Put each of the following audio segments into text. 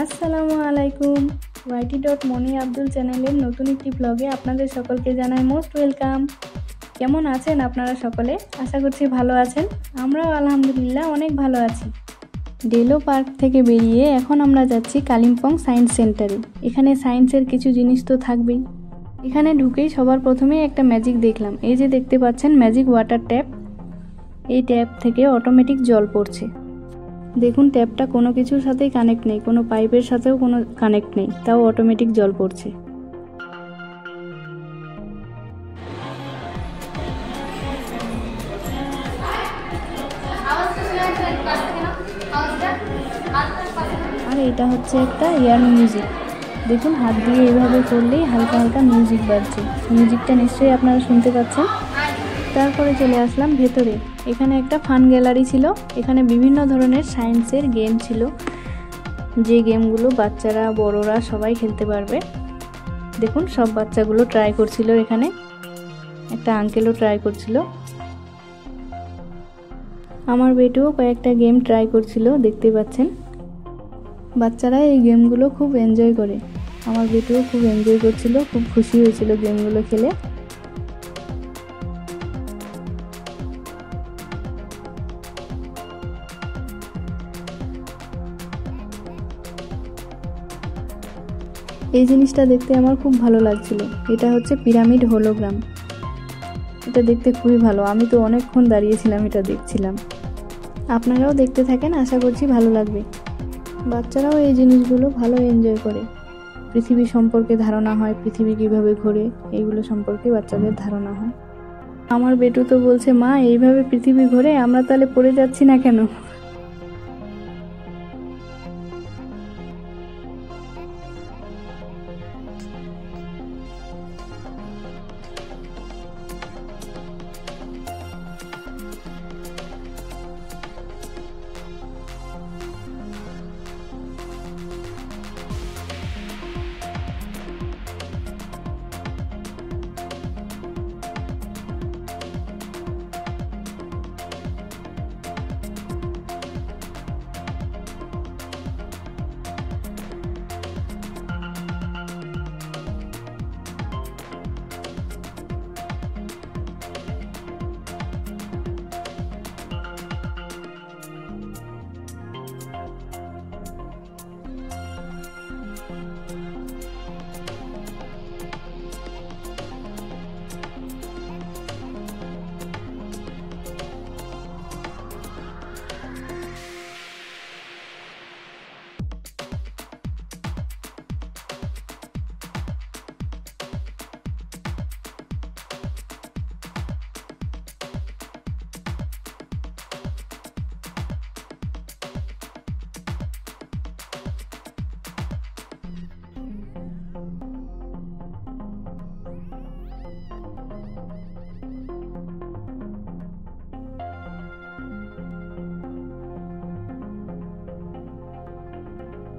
আসসালামু আলাইকুম। ওয়াইটি.মনি আব্দুল চ্যানেলের নতুন একটি ব্লগে আপনাদের সকলকে জানাই মোস্ট ওয়েলকাম। কেমন আছেন আপনারা সকলে? আশা করছি ভালো আছেন। আমরাও আলহামদুলিল্লাহ অনেক ভালো আছি। ডেলো পার্ক থেকে বেরিয়ে এখন আমরা যাচ্ছি কালিম্পং সায়েন্স সেন্টারে। এখানে সায়েন্সের কিছু জিনিস তো থাকবেই। এখানে ঢুকেই সবার প্রথমেই একটা ম্যাজিক দেখলাম। এই যে দেখতে পাচ্ছেন ম্যাজিক ওয়াটার ট্যাপ। এই ট্যাপ থেকে অটোমেটিক জল পড়ছে। দেখুন ট্যাপটা কোনো কিছুর সাথেই কানেক্ট নেই, কোনো পাইপের সাথেও কোনো কানেক্ট নেই, তাও অটোমেটিক জল পড়ছে। আর এটা হচ্ছে একটা এয়ার মিউজিক। দেখুন হাত দিয়ে এইভাবে করলেই হালকা হালকা মিউজিক বাজছে। মিউজিকটা নিশ্চয়ই আপনারা শুনতে পাচ্ছেন। তারপরে চলে আসলাম ভেতরে। এখানে একটা ফান গ্যালারি ছিল। এখানে বিভিন্ন ধরনের সায়েন্সের গেম ছিল, যে গেমগুলো বাচ্চারা বড়রা সবাই খেলতে পারবে। দেখুন সব বাচ্চাগুলো ট্রাই করছিল। এখানে একটা আঙ্কেলও ট্রাই করছিল। আমার বেটিও কয়েকটা গেম ট্রাই করছিল, দেখতে পাচ্ছেন। বাচ্চারা এই গেমগুলো খুব এনজয় করে। আমার বেটিও খুব এনজয় করছিল, খুব খুশি হয়েছিল গেমগুলো খেলে। এই জিনিসটা দেখতে আমার খুব ভালো লাগছিল। এটা হচ্ছে পিরামিড হোলোগ্রাম। এটা দেখতে খুবই ভালো। আমি তো অনেকক্ষণ দাঁড়িয়েছিলাম, এটা দেখছিলাম। আপনারাও দেখতে থাকেন, আশা করছি ভালো লাগবে। বাচ্চারাও এই জিনিসগুলো ভালো এনজয় করে। পৃথিবী সম্পর্কে ধারণা হয়, পৃথিবী কিভাবে ঘোরে, এইগুলো সম্পর্কে বাচ্চাদের ধারণা হয়। আমার বেটু তো বলছে, মা এইভাবে পৃথিবী ঘোরে, আমরা তাহলে পড়ে যাচ্ছি না কেন?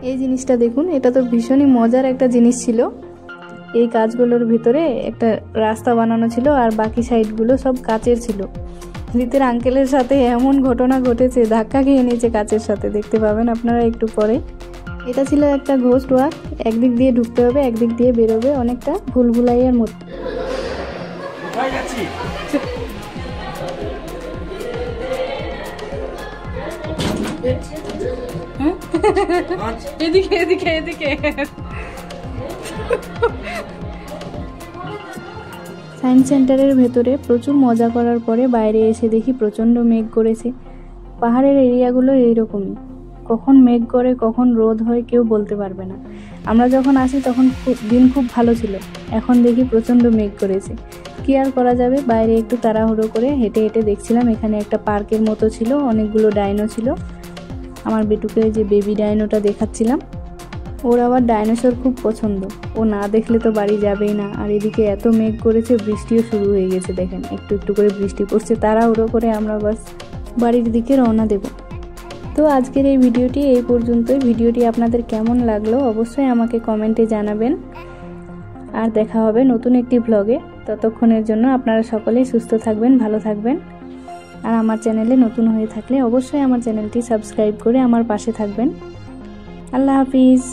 এই জিনিসটা দেখুন, এটা তো ভীষণই মজার একটা জিনিস ছিল। এই কাঁচগুলোর ভিতরে একটা রাস্তা বানানো ছিল, আর বাকি সাইডগুলো সব কাচের ছিল। রীতির আঙ্কেলের সাথে এমন ঘটনা ঘটেছে, ধাক্কা খেয়ে নিয়েছে কাচের সাথে, দেখতে পাবেন আপনারা একটু পরে। এটা ছিল একটা ঘোস্ট ওয়াক। একদিক দিয়ে ঢুকতে হবে, একদিক দিয়ে বেরোবে, অনেকটা ভুলভুলাইয়ার মতো। এদিকে এদিকে এদিকে। সায়েন্স সেন্টারের ভেতরে প্রচুর মজা করার পরে বাইরে এসে দেখি প্রচণ্ড মেঘ করেছে। পাহাড়ের এরিয়াগুলো এইরকমই, কখন মেঘ করে কখন রোদ হয় কেউ বলতে পারবে না। আমরা যখন আসি তখন দিন খুব ভালো ছিল, এখন দেখি প্রচণ্ড মেঘ করেছে। কি আর করা যাবে, বাইরে একটু তাড়াহুড়ো করে হেঁটে হেঁটে দেখছিলাম। এখানে একটা পার্কের মতো ছিল, অনেকগুলো ডাইনো ছিল। আমার বেটুকে যে বেবি ডাইনোটা দেখাচ্ছিলাম, ওর আবার ডাইনোসর খুব পছন্দ। ও না দেখলে তো বাড়ি যাবেই না। আর এদিকে এত মেঘ করেছে, বৃষ্টিও শুরু হয়ে গেছে। দেখেন একটু একটু করে বৃষ্টি পড়ছে। তাড়াহুড়ো করে আমরা বাস বাড়ির দিকে রওনা দেব। তো আজকের এই ভিডিওটি এই পর্যন্তই। ভিডিওটি আপনাদের কেমন লাগলো অবশ্যই আমাকে কমেন্টে জানাবেন। আর দেখা হবে নতুন একটি ব্লগে। ততক্ষণের জন্য আপনারা সকলেই সুস্থ থাকবেন, ভালো থাকবেন। আর আমার চ্যানেলে নতুন হয়ে থাকলে অবশ্যই আমার চ্যানেলটি সাবস্ক্রাইব করে আমার পাশে থাকবেন। আল্লাহ হাফিজ।